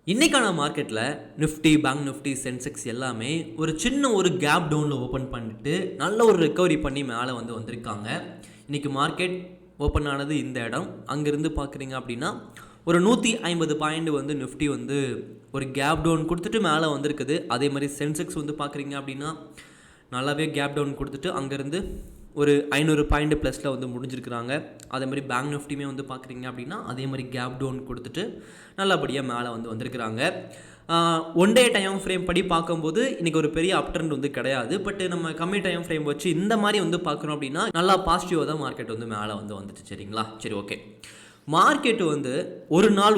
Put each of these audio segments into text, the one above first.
இன்றைக்கான மார்க்கெட்டில் Nifty, bank Nifty, Sensex எல்லாமே ஒரு சின்ன ஒரு கேப் டவுனில் ஓப்பன் பண்ணிட்டு நல்ல ஒரு ரெக்கவரி பண்ணி மேலே வந்திருக்காங்க. இன்றைக்கி மார்க்கெட் ஓப்பன் ஆனது இந்த இடம். அங்கேருந்து பார்க்குறீங்க அப்படின்னா ஒரு 150 பாயிண்ட் நிஃப்டி ஒரு கேப் டவுன் கொடுத்துட்டு மேலே வந்திருக்குது. அதே மாதிரி சென்செக்ஸ் பார்க்குறீங்க அப்படின்னா நல்லாவே கேப் டவுன் கொடுத்துட்டு அங்கேருந்து ஒரு 500 பாயிண்ட் ப்ளஸில் முடிஞ்சிருக்கிறாங்க. அதே மாதிரி பேங்க் நிஃப்டியுமே பார்க்குறீங்க அப்படின்னா அதே மாதிரி கேப் டவுன் கொடுத்துட்டு நல்லபடியாக மேலே வந்திருக்கிறாங்க. ஒன் டே டைம் ஃப்ரேம் படி பார்க்கும்போது இன்றைக்கி ஒரு பெரிய அப் ட்ரெண்ட் கிடையாது. பட் நம்ம கம்மி டைம் ஃப்ரேம் வச்சு இந்த மாதிரி பார்க்குறோம் அப்படின்னா நல்லா பாசிட்டிவாக தான் மார்க்கெட் மேலே வந்துச்சு. சரிங்களா? சரி, ஓகே. மார்க்கெட்டு ஒரு நாள்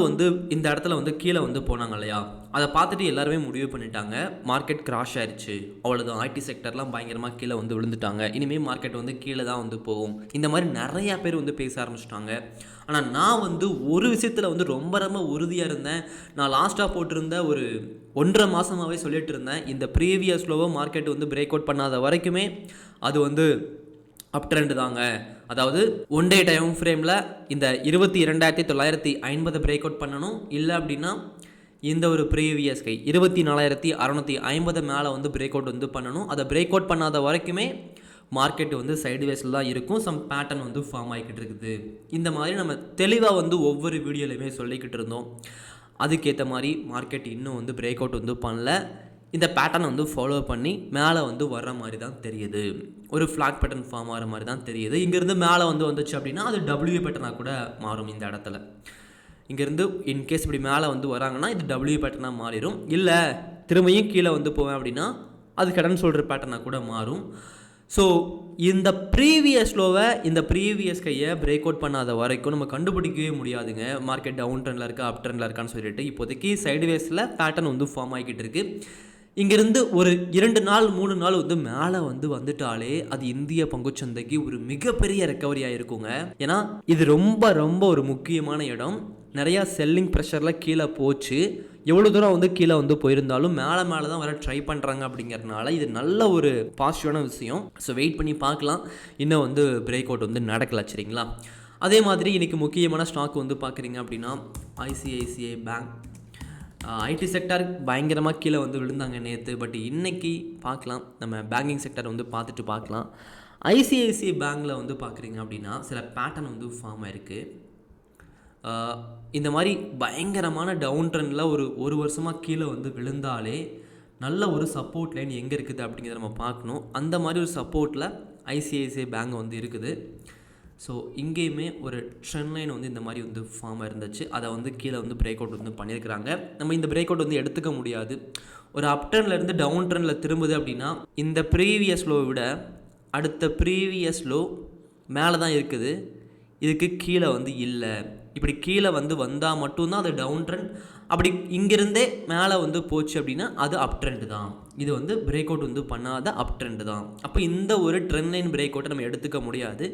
இந்த இடத்துல கீழே போனாங்க இல்லையா, அதை பார்த்துட்டு எல்லாருமே முடிவு பண்ணிட்டாங்க மார்க்கெட் கிராஷ் ஆயிடுச்சு, அவ்வளோதான், ஐடி செக்டர்லாம் பயங்கரமாக கீழே விழுந்துட்டாங்க, இனிமேல் மார்க்கெட் கீழே தான் போகும், இந்த மாதிரி நிறையா பேர் பேச ஆரம்பிச்சிட்டாங்க. ஆனால் நான் ஒரு விஷயத்தில் ரொம்ப ரொம்ப உறுதியாக இருந்தேன். நான் லாஸ்ட்டாக போட்டிருந்த ஒரு 1.5 மாதமாகவே சொல்லிட்டு இருந்தேன், இந்த previous lower market break out பண்ணாத வரைக்குமே அது அப் ட்ரெண்ட் தாங்க. அதாவது ஒன் டே டைம் ஃப்ரேமில் இந்த 22,950 பிரேக் அவுட் பண்ணணும். இல்லை அப்படின்னா இந்த ஒரு ப்ரீவியஸ் கை 24,650 மேலே பிரேக் அவுட் பண்ணணும். அதை பிரேக் அவுட் பண்ணாத வரைக்குமே மார்க்கெட் சைடு வேஸில் தான் இருக்கும். சம் பேட்டர்ன் ஃபார்ம் ஆகிக்கிட்டு இருக்குது. இந்த மாதிரி நம்ம தெளிவாக ஒவ்வொரு வீடியோலையுமே சொல்லிக்கிட்டு இருந்தோம். அதுக்கேற்ற மாதிரி மார்க்கெட் இன்னும் பிரேக் அவுட் பண்ணல. இந்த பேட்டர்னை ஃபாலோ பண்ணி மேலே வர்ற மாதிரி தான் தெரியுது. ஒரு ஃப்ளாக் பேட்டர்ன் ஃபார்ம் ஆகிற மாதிரி தான் தெரியுது. இங்கேருந்து மேலே வந்துச்சு அப்படின்னா அது டபிள்யூ பேட்டர்னாக கூட மாறும். இந்த இடத்துல இங்கேருந்து இன்கேஸ் இப்படி மேலே வராங்கன்னா இது டபிள்யூ பேட்டர்னாக மாறிடும். இல்லை திரும்பியும் கீழே போவேன் அப்படின்னா அது கடன் சொல்கிற பேட்டர்னாக கூட மாறும். ஸோ இந்த ப்ரீவியஸ் லோவை இந்த ப்ரீவியஸ் கையை பிரேக் அவுட் பண்ணாத வரைக்கும் நம்ம கண்டுபிடிக்கவே முடியாதுங்க மார்க்கெட் டவுன் ட்ரெண்டில் இருக்கா அப் ட்ரெண்டில் இருக்கான்னு சொல்லிட்டு. இப்போதைக்கு சைடுவேஸில் பேட்டர்ன் ஃபார்ம் ஆகிக்கிட்டு இருக்குது. இங்கேருந்து ஒரு 2 நாள் 3 நாள் மேலே வந்துட்டாலே அது இந்திய பங்குச்சந்தைக்கு ஒரு மிகப்பெரிய ரெக்கவரியாக இருக்குங்க. ஏன்னா இது ரொம்ப ரொம்ப ஒரு முக்கியமான இடம். நிறையா செல்லிங் ப்ரெஷரில் கீழே போச்சு. எவ்வளோ தூரம் கீழே போயிருந்தாலும் மேலே தான் வர ட்ரை பண்ணுறாங்க. அப்படிங்கிறதுனால இது நல்ல ஒரு பாசிட்டிவான விஷயம். ஸோ வெயிட் பண்ணி பார்க்கலாம். இன்னும் பிரேக் அவுட் நடக்கல. சரிங்களா? அதே மாதிரி இன்றைக்கி முக்கியமான ஸ்டாக் பார்க்குறீங்க அப்படின்னா ஐசிஐசிஐ பேங்க், ஐடி செக்டர் பயங்கரமாக கீழே விழுந்தாங்க நேற்று. பட் இன்றைக்கி பார்க்கலாம், நம்ம பேங்கிங் செக்டர் பார்த்துட்டு பார்க்கலாம். ஐசிஐசிஐ பேங்க்கில் பார்க்குறீங்க அப்படின்னா சில பேட்டர்ன் ஃபார்ம் ஆகிருக்கு. இந்த மாதிரி பயங்கரமான டவுன் ட்ரெண்டில் ஒரு வருஷமாக கீழே விழுந்தாலே நல்ல ஒரு சப்போர்ட் லைன் எங்கே இருக்குது அப்படிங்கிறத நம்ம பார்க்கணும். அந்த மாதிரி ஒரு சப்போர்ட்டில் ஐசிஐசிஐ பேங்க் இருக்குது. ஸோ இங்கேயுமே ஒரு ட்ரெண்ட் லைன் இந்த மாதிரி ஃபார்ம் இருந்துச்சு. அதை கீழே பிரேக் அவுட் பண்ணியிருக்கிறாங்க. நம்ம இந்த பிரேக் அவுட் எடுத்துக்க முடியாது. ஒரு அப் ட்ரெண்ட்லேருந்து டவுன் ட்ரெண்டில் திரும்புது அப்படின்னா இந்த ப்ரீவியஸ் லோ விட அடுத்த ப்ரீவியஸ் லோ மேலே தான் இருக்குது, இதுக்கு கீழே இல்லை. இப்படி கீழே வந்தால் மட்டும்தான் அது டவுன் ட்ரெண்ட். அப்படி இங்கிருந்தே மேலே போச்சு அப்படின்னா அது அப் ட்ரெண்ட் தான். இது பிரேக் அவுட் பண்ணாத அப் ட்ரெண்ட் தான். அப்போ இந்த ஒரு ட்ரெண்ட் லைன் பிரேக் அவுட்டை நம்ம எடுத்துக்க முடியாது.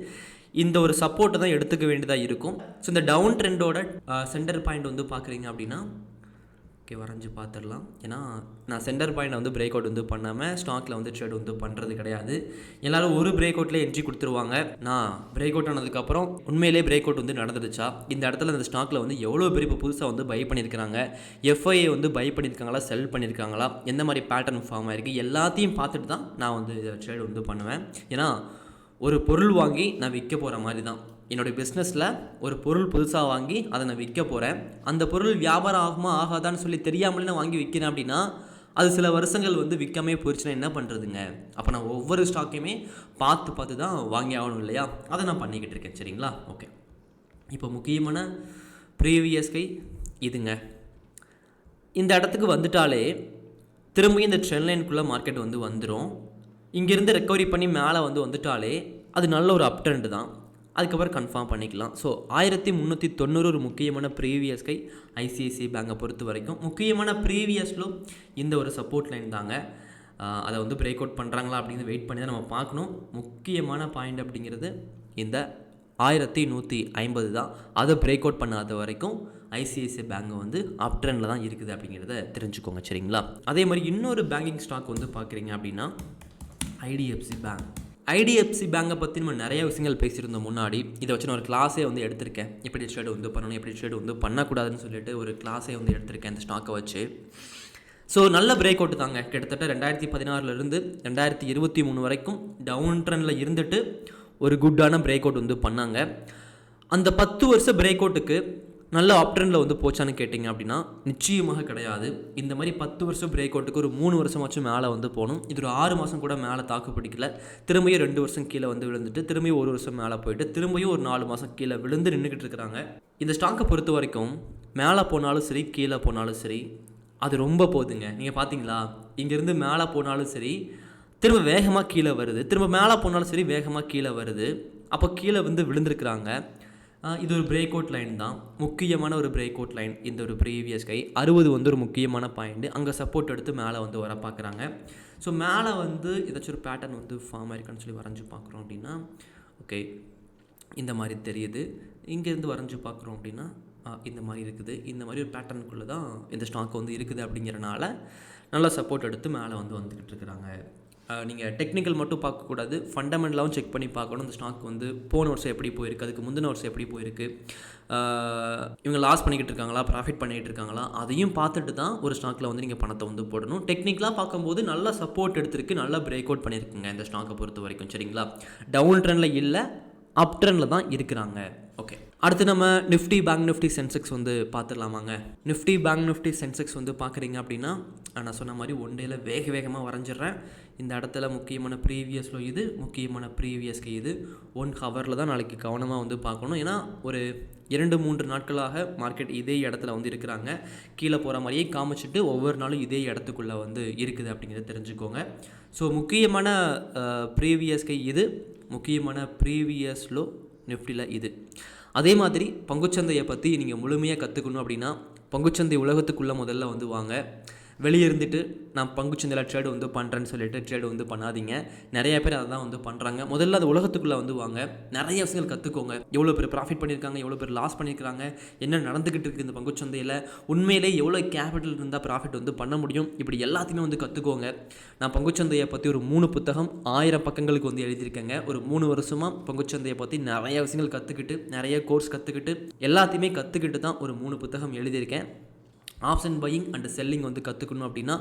இந்த ஒரு சப்போர்ட்டை தான் எடுத்துக்க வேண்டியதாக இருக்கும். ஸோ இந்த டவுன் ட்ரெண்டோட சென்டர் பாயிண்ட் பார்க்குறீங்க அப்படின்னா ஓகே வரைஞ்சி பார்த்துடலாம். ஏன்னா நான் சென்டர் பாயிண்ட் பிரேக் அவுட் பண்ணாமல் ஸ்டாக்கில் ட்ரேட் பண்ணுறது கிடையாது. எல்லோரும் ஒரு பிரேக் அவுட்லேயே என்ட்ரி கொடுத்துருவாங்க. நான் பிரேக் அவுட் ஆனதுக்கப்புறம் உண்மையிலே பிரேக் அவுட் நடந்துருச்சா, இந்த இடத்துல அந்த ஸ்டாக்கில் எவ்வளோ பேர் இப்போ புதுசாக பை பண்ணியிருக்கிறாங்க, எஃப்ஐஏ பை பண்ணியிருக்காங்களா, செல் பண்ணியிருக்காங்களா, எந்த மாதிரி பேட்டர்ன் ஃபார்ம் ஆகிருக்கு, எல்லாத்தையும் பார்த்துட்டு தான் நான் இதை ட்ரேட் பண்ணுவேன். ஏன்னா ஒரு பொருள் வாங்கி நான் விற்க போகிற மாதிரி தான். என்னுடைய பிஸ்னஸில் ஒரு பொருள் புதுசாக வாங்கி அதை நான் விற்க போகிறேன். அந்த பொருள் வியாபாரம் ஆகுமா ஆகாதான்னு சொல்லி தெரியாமலே நான் வாங்கி விற்கிறேன் அப்படின்னா அது சில வருஷங்கள் விற்காமே போயிடுச்சுன்னா என்ன பண்ணுறதுங்க? அப்போ நான் ஒவ்வொரு ஸ்டாக்கையுமே பார்த்து தான் வாங்கி ஆகணும் இல்லையா? அதை நான் பண்ணிக்கிட்டு இருக்கேன். சரிங்களா? ஓகே. இப்போ முக்கியமான ப்ரீவியஸ் கை இதுங்க. இந்த இடத்துக்கு வந்துட்டாலே திரும்பியும் இந்த ட்ரெண்ட் லைனுக்குள்ளே மார்க்கெட் வந்துடும். இங்கேருந்து ரெக்கவரி பண்ணி மேலே வந்துட்டாலே அது நல்ல ஒரு அப் ட்ரெண்ட் தான். அதுக்கப்புறம் கன்ஃபார்ம் பண்ணிக்கலாம். ஸோ 1390 ஒரு முக்கியமான ப்ரீவியஸ் கை ஐசிஐசிஐ பேங்கை பொறுத்த வரைக்கும். முக்கியமான ப்ரீவியஸ்லோ இந்த ஒரு சப்போர்ட் லைன் தாங்க. அதை பிரேக் அவுட் பண்ணுறாங்களா அப்படின்னு வெயிட் பண்ணி தான் நம்ம பார்க்கணும். முக்கியமான பாயிண்ட் அப்படிங்கிறது இந்த 1150 தான். அதை பிரேக் அவுட் பண்ணாத வரைக்கும் ஐசிஐசிஐ பேங்க் அப் ட்ரெண்டில் தான் இருக்குது அப்படிங்கிறத தெரிஞ்சுக்கோங்க. சரிங்களா? அதே மாதிரி இன்னொரு பேங்கிங் ஸ்டாக் பார்க்குறீங்க அப்படின்னா ஐடிஎஃப்சி பேங்க். ஐடிஎஃப்சி பேங்கை பற்றி நம்ம நிறைய விஷயங்கள் பேசியிருந்தோம் முன்னாடி. இதை வச்சு நான் ஒரு கிளாஸே வந்து எடுத்திருக்கேன். எப்படி ட்ரேட் வந்து பண்ணணும், எப்படி ட்ரேட் வந்து பண்ணக்கூடாதுன்னு சொல்லிட்டு ஒரு கிளாஸே வந்து எடுத்திருக்கேன் இந்த ஸ்டாக்கை வச்சு. ஸோ நல்ல பிரேக் அவுட் தாங்க. கிட்டத்தட்ட 2016 2023 வரைக்கும் டவுன் ட்ரெண்டில் இருந்துட்டு ஒரு குட்டான பிரேக் அவுட் வந்து பண்ணாங்க. அந்த 10 வருஷ பிரேக் அவுட்டுக்கு நல்ல அப் ட்ரெண்டில் வந்து போச்சான்னு கேட்டிங்க அப்படின்னா நிச்சயமாக கிடையாது. இந்த மாதிரி 10 வருஷம் பிரேக் அவுட்டுக்கு ஒரு 3 வருஷமாச்சும் மேலே வந்து போகணும். இது ஒரு 6 மாதம் கூட மேலே தாக்கு பிடிக்கல. திரும்பியும் 2 வருஷம் கீழே வந்து விழுந்துட்டு திரும்பியும் 1 வருஷம் மேலே போயிட்டு திரும்பியும் ஒரு 4 மாதம் கீழே விழுந்து நின்றுக்கிட்டு இருக்கிறாங்க. இந்த ஸ்டாக்கை பொறுத்த வரைக்கும் மேலே போனாலும் சரி கீழே போனாலும் சரி அது ரொம்ப போகுதுங்க. நீங்கள் பார்த்தீங்களா, இங்கேருந்து மேலே போனாலும் சரி திரும்ப வேகமாக கீழே வருது, திரும்ப மேலே போனாலும் சரி வேகமாக கீழே வருது. அப்போ கீழே வந்து விழுந்திருக்கிறாங்க. இது ஒரு பிரேக் அவுட் லைன் தான், முக்கியமான ஒரு பிரேக் அவுட் லைன். இந்த ஒரு ப்ரீவியஸ் கை 60 வந்து ஒரு முக்கியமான பாயிண்ட்டு. அங்கே சப்போர்ட் எடுத்து மேலே வந்து வர பார்க்குறாங்க. ஸோ மேலே வந்து ஏதாச்சும் ஒரு பேட்டர்ன் வந்து ஃபார்ம் ஆயிருக்கான்னு சொல்லி வரைஞ்சி பார்க்குறோம் அப்படின்னா ஓகே இந்த மாதிரி தெரியுது. இங்கேருந்து வரைஞ்சி பார்க்குறோம் அப்படின்னா இந்த மாதிரி இருக்குது. இந்த மாதிரி ஒரு பேட்டர்னுக்குள்ளே தான் இந்த ஸ்டாக் வந்து இருக்குது. அப்படிங்கிறனால நல்லா சப்போர்ட் எடுத்து மேலே வந்து வந்துக்கிட்டு இருக்கிறாங்க. நீங்கள் டெக்னிக்கல் மட்டும் பார்க்கக்கூடாது, ஃபண்டமெண்டலாகவும் செக் பண்ணி பார்க்கணும். இந்த ஸ்டாக் வந்து போன வருஷம் எப்படி போயிருக்கு, அதுக்கு முந்தின வருஷம் எப்படி போயிருக்கு, இவங்க லாஸ் பண்ணிக்கிட்டு இருக்காங்களா, ப்ராஃபிட் பண்ணிகிட்டு இருக்காங்களா, அதையும் பார்த்துட்டு தான் ஒரு ஸ்டாக்கில் வந்து நீங்கள் பணத்தை வந்து போடணும். டெக்னிக்கலாக பார்க்கும்போது நல்லா சப்போர்ட் எடுத்திருக்கு, நல்லா பிரேக் அவுட் பண்ணியிருக்குங்க இந்த ஸ்டாக்கை பொறுத்த வரைக்கும். சரிங்களா, டவுன் ட்ரெண்டில் இல்லை, அப் ட்ரெண்டில் தான் இருக்கிறாங்க. ஓகே, அடுத்து நம்ம நிஃப்டி பேங்க் நிஃப்டி சென்செக்ஸ் வந்து பார்த்துடலாமாங்க. நிஃப்டி பேங்க் நிஃப்டி சென்செக்ஸ் வந்து பார்க்குறீங்க அப்படின்னா நான் சொன்ன மாதிரி ஒன் டேயில் வேகமாக வரைஞ்சிட்றேன். இந்த இடத்துல முக்கியமான ப்ரீவியஸில் இது முக்கியமான ப்ரீவியஸ்க்கு இது 1 ஹவரில் தான் நாளைக்கு கவனமாக வந்து பார்க்கணும். ஏன்னா ஒரு 2-3 நாட்களாக மார்க்கெட் இதே இடத்துல வந்து இருக்கிறாங்க. கீழே போகிற மாதிரியே காமிச்சிட்டு ஒவ்வொரு நாளும் இதே இடத்துக்குள்ளே வந்து இருக்குது அப்படிங்கிறத தெரிஞ்சுக்கோங்க. ஸோ முக்கியமான ப்ரீவியஸ்க்கு இது முக்கியமான ப்ரீவியஸ்லோ நிஃப்டியில் இது. அதே மாதிரி பங்குச்சந்தையை பற்றி நீங்கள் முழுமையாக கற்றுக்கணும் அப்படின்னா பங்குச்சந்தை உலகத்துக்குள்ளே முதல்ல வந்து வாங்க. வெளியே இருந்துட்டு நான் பங்குச்சந்தையில் ட்ரேடு வந்து பண்ணுறேன்னு சொல்லிட்டு ட்ரேடு வந்து பண்ணாதீங்க. நிறைய பேர் அதை தான் வந்து பண்ணுறாங்க. முதல்ல அது உலகத்துக்குள்ளே வந்து வாங்க, நிறைய விஷயங்கள் கற்றுக்கோங்க. எவ்வளோ பேர் ப்ராஃபிட் பண்ணியிருக்காங்க, எவ்வளோ பேர் லாஸ் பண்ணியிருக்காங்க, என்ன நடந்துக்கிட்டு இருக்குது இந்த பங்குச்சந்தையில், உண்மையிலே எவ்வளோ கேபிட்டல் இருந்தால் ப்ராஃபிட் வந்து பண்ண முடியும், இப்படி எல்லாத்தையுமே வந்து கற்றுக்கோங்க. நான் பங்குச்சந்தையை பற்றி ஒரு 3 புத்தகம் 1000 பக்கங்களுக்கு வந்து எழுதியிருக்கேங்க. ஒரு 3 வருஷமாக பங்குச்சந்தையை பற்றி நிறைய விஷயங்கள் கற்றுக்கிட்டு நிறைய கோர்ஸ் கற்றுக்கிட்டு எல்லாத்தையுமே கற்றுக்கிட்டு தான் ஒரு 3 புத்தகம் எழுதியிருக்கேன். ஆப்ஷன் பையிங் அண்ட் செல்லிங் வந்து கற்றுக்கணும் அப்படின்னா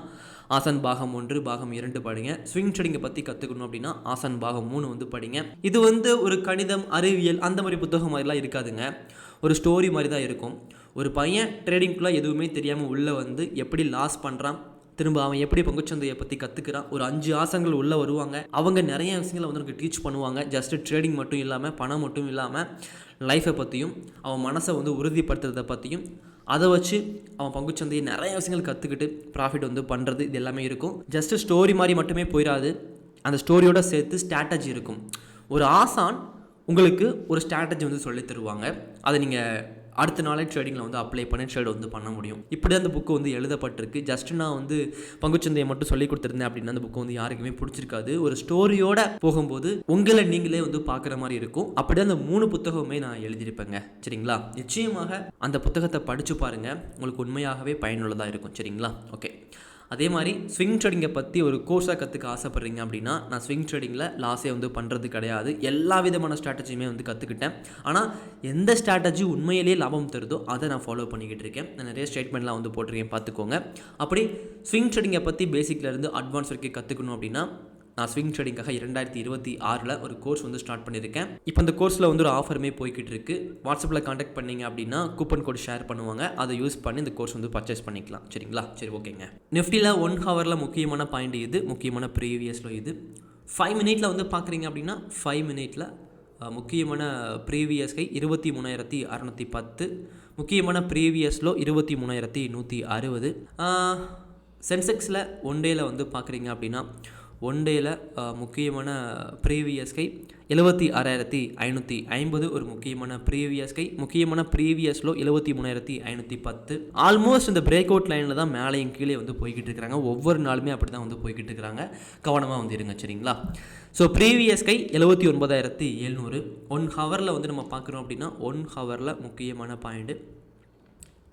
ஆசன் பாகம் 1 பாகம் 2 படிங்க. ஸ்விங் ட்ரேடிங்கை பற்றி கற்றுக்கணும் அப்படின்னா ஆசன் பாகம் 3 வந்து படிங்க. இது வந்து ஒரு கணிதம் அறிவியல் அந்த மாதிரி புத்தகம் மாதிரிலாம் இருக்காதுங்க, ஒரு ஸ்டோரி மாதிரி தான் இருக்கும். ஒரு பையன் ட்ரேடிங்குள்ளே எதுவுமே தெரியாமல் உள்ளே வந்து எப்படி லாஸ் பண்ணுறான், திரும்ப அவன் எப்படி பங்குச்சந்தையை பற்றி கற்றுக்கிறான், ஒரு 5 ஆசங்கள் உள்ளே வருவாங்க. அவங்க நிறைய விஷயங்களை வந்து எனக்கு டீச் பண்ணுவாங்க. ஜஸ்ட்டு ட்ரேடிங் மட்டும் இல்லாமல் பணம் மட்டும் இல்லாமல் லைஃப்பை பற்றியும் அவன் மனசை வந்து உறுதிப்படுத்துறதை பற்றியும் அதை வச்சு அவன் பங்குச்சந்தையை நிறைய விஷயங்கள் கற்றுக்கிட்டு ப்ராஃபிட் வந்து பண்ணுறது இது எல்லாமே இருக்கும். ஜஸ்ட்டு ஸ்டோரி மாதிரி மட்டுமே போயிடாது, அந்த ஸ்டோரியோட சேர்த்து ஸ்ட்ராட்டஜி இருக்கும். ஒரு ஆசான் உங்களுக்கு ஒரு ஸ்ட்ராட்டஜி வந்து சொல்லி தருவாங்க. அதை நீங்கள் அடுத்த நாளே ட்ரேடிங்கில் வந்து அப்ளை பண்ணி ட்ரேட் வந்து பண்ண முடியும். இப்படி அந்த புக்கு வந்து எழுதப்பட்டிருக்கு. ஜஸ்ட் நான் வந்து பங்குச்சந்தையை மட்டும் சொல்லி கொடுத்துருந்தேன் அப்படின்னா அந்த புக்கு வந்து யாருக்குமே பிடிச்சிருக்காது. ஒரு ஸ்டோரியோட போகும்போது உங்களை நீங்களே வந்து பார்க்குற மாதிரி இருக்கும். அப்படியே அந்த 3 புத்தகமே நான் எழுதியிருப்பேங்க. சரிங்களா, நிச்சயமாக அந்த புத்தகத்தை படித்து பாருங்கள், உங்களுக்கு உண்மையாகவே பயனுள்ளதாக இருக்கும். சரிங்களா, ஓகே. அதே மாதிரி ஸ்விங் ட்ரேடிங்கை பற்றி ஒரு கோர்ஸாக கற்றுக்க ஆசைப்பட்றீங்க அப்படின்னா நான் ஸ்விங் ட்ரேடிங்கில் லாஸே வந்து பண்ணுறது கிடையாது. எல்லா விதமான ஸ்ட்ராட்டஜியுமே வந்து கற்றுக்கிட்டேன். ஆனால் எந்த ஸ்ட்ராட்டஜி உண்மையிலேயே லாபம் தருதோ அதை நான் ஃபாலோ பண்ணிக்கிட்டு இருக்கேன். நான் நிறைய ஸ்டேட்மெண்ட்லாம் வந்து போட்டிருக்கேன், பார்த்துக்கோங்க. அப்படி ஸ்விங் ட்ரேடிங்கை பற்றி பேசிக்லேருந்து அட்வான்ஸ் வரைக்கும் கற்றுக்கணும் அப்படின்னா நான் ஸ்விங் ட்ரேடிங்காக 2026 ஒரு கோர்ஸ் வந்து ஸ்டார்ட் பண்ணியிருக்கேன். இப்போ அந்த கோர்ஸில் வந்து ஒரு ஆஃபருமே போய்கிட்டு இருக்கு. வாட்ஸ்அப்பில் காண்டாக்ட் பண்ணிங்க அப்படின்னா கூப்பன் கோட் ஷேர் பண்ணுவாங்க, அதை யூஸ் பண்ணி இந்த கோர்ஸ் வந்து பர்ச்சேஸ் பண்ணிக்கலாம். சரிங்களா, சரி ஓகேங்க. நிஃப்டியில் 1 ஹவரில் முக்கியமான பாயிண்ட் இது, முக்கியமான ப்ரீவியஸில் இது. 5 மினிட்ல வந்து பார்க்குறீங்க அப்படின்னா 5 மினிட்ல முக்கியமான ப்ரீவியஸ் கை 23,610, முக்கியமான ப்ரீவியஸ்லோ 23,160. சென்செக்ஸில் ஒன் டேயில் வந்து பார்க்குறீங்க அப்படின்னா ஒன் டேயில் முக்கியமான ப்ரீவியஸ் கை 76,550 ஒரு முக்கியமான ப்ரீவியஸ் கை, முக்கியமான ப்ரீவியஸ்லோ 73,510. ஆல்மோஸ்ட் இந்த பிரேக் அவுட் லைனில் தான் மேலேயும் கீழே வந்து போய்கிட்டு இருக்கிறாங்க. ஒவ்வொரு நாளுமே அப்படி தான் வந்து போய்கிட்டு இருக்கிறாங்க. கவனமாக வந்து இருங்க. சரிங்களா, ஸோ ப்ரீவியஸ் கை 79,700. 1 ஹவரில் வந்து நம்ம பார்க்குறோம் அப்படின்னா 1 ஹவரில் முக்கியமான பாயிண்ட்டு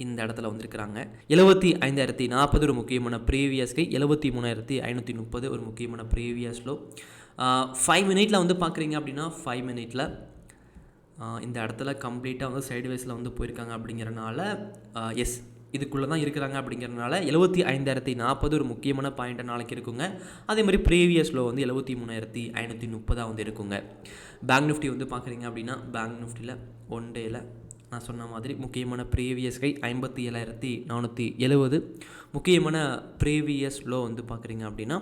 இந்த இடத்துல வந்துருக்கிறாங்க. 75,040 ஒரு முக்கியமான ப்ரீவியஸ் கை, 73,530 ஒரு முக்கியமான ப்ரீவியஸ்லோ, 5 மினிட்டில் வந்து பார்க்குறீங்க அப்படின்னா 5 மினிட்டில் இந்த இடத்துல கம்ப்ளீட்டாக வந்து சைடுவேஸில் வந்து போயிருக்காங்க அப்படிங்கிறனால எஸ் இதுக்குள்ளே தான் இருக்கிறாங்க அப்படிங்கிறனால 75,040 ஒரு முக்கியமான பாயிண்ட்டை நாளைக்கு இருக்குங்க. அதே மாதிரி ப்ரீவியஸ் லோ வந்து 73,530 வந்து இருக்குங்க. பேங்க் நிஃப்டி வந்து பார்க்குறீங்க அப்படின்னா பேங்க் நிஃப்டியில் ஒன் டேயில் நான் சொன்ன மாதிரி முக்கியமான ப்ரீவியஸ் கை 57,470, முக்கியமான ப்ரீவியஸ் லோ வந்து பார்க்குறீங்க அப்படின்னா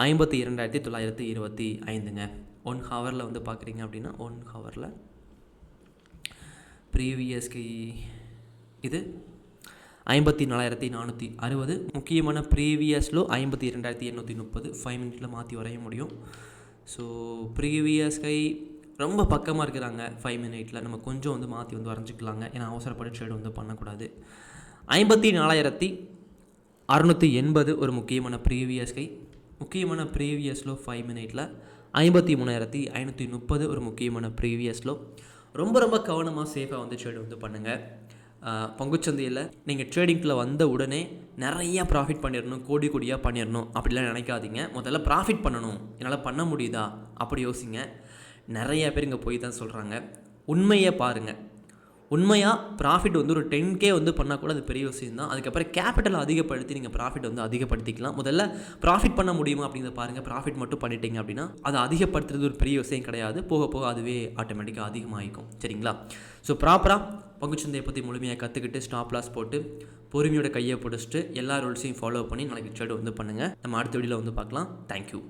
52,925ங்க. 1 ஹவரில் வந்து பார்க்குறீங்க அப்படின்னா 1 ஹவரில் ப்ரீவியஸ் கை இது 54,460, முக்கியமான ப்ரீவியஸ் லோ 52,830. 5 மினிட்டில் மாற்றி வரைய முடியும். ஸோ ப்ரீவியஸ் கை ரொம்ப பக்கமாக இருக்கிறாங்க. 5 மினிட்டில் நம்ம கொஞ்சம் வந்து மாற்றி வந்து வரைஞ்சிக்கலாங்க, ஏன்னா அவசரப்பட்டு ட்ரேட் வந்து பண்ணக்கூடாது. 54,680 ஒரு முக்கியமான ப்ரீவியஸ் கை, முக்கியமான ப்ரீவியஸ் லோ 5 மினிட்டில் 53,530 ஒரு முக்கியமான ப்ரீவியஸ் லோ. ரொம்ப ரொம்ப கவனமாக சேஃபாக வந்து ட்ரேட் வந்து பண்ணுங்கள். பங்குச்சந்தையில் நீங்கள் ட்ரேடிங்கில் வந்த உடனே நிறையா ப்ராஃபிட் பண்ணிடணும், கோடி கோடியாக பண்ணிடணும் அப்படிலாம் நினைக்காதீங்க. முதல்ல ப்ராஃபிட் பண்ணணும், என்னால் பண்ண முடியுதா அப்படி யோசிங்க. நிறையா பேர் இங்கே போய் தான் சொல்கிறாங்க. உண்மையை பாருங்கள். உண்மையாக ப்ராஃபிட் வந்து ஒரு 10K வந்து பண்ணால் கூட அது பெரிய விஷயம் தான். அதுக்கப்புறம் கேபிட்டல் அதிகப்படுத்தி நீங்கள் ப்ராஃபிட் வந்து அதிகப்படுத்திக்கலாம். முதல்ல ப்ராஃபிட் பண்ண முடியுமா அப்படிங்கிறத பாருங்கள். ப்ராஃபிட் மட்டும் பண்ணிட்டீங்க அப்படின்னா அதை அதிகப்படுத்துறது ஒரு பெரிய விஷயம் கிடையாது. போக போக அதுவே ஆட்டோமேட்டிக்காக அதிகமாகிக்கும். சரிங்களா? ஸோ ப்ராப்பராக பங்குச்சந்தையை பற்றி முழுமையாக கற்றுக்கிட்டு ஸ்டாப் லாஸ் போட்டு பொறுமையோட கையை பிடிச்சிட்டு எல்லா ரூல்ஸையும் ஃபாலோ பண்ணி நாளைக்கு ட்ரேட் வந்து பண்ணுங்கள். நம்ம அடுத்த வீடியோவில் வந்து பார்க்கலாம். தேங்க்யூ.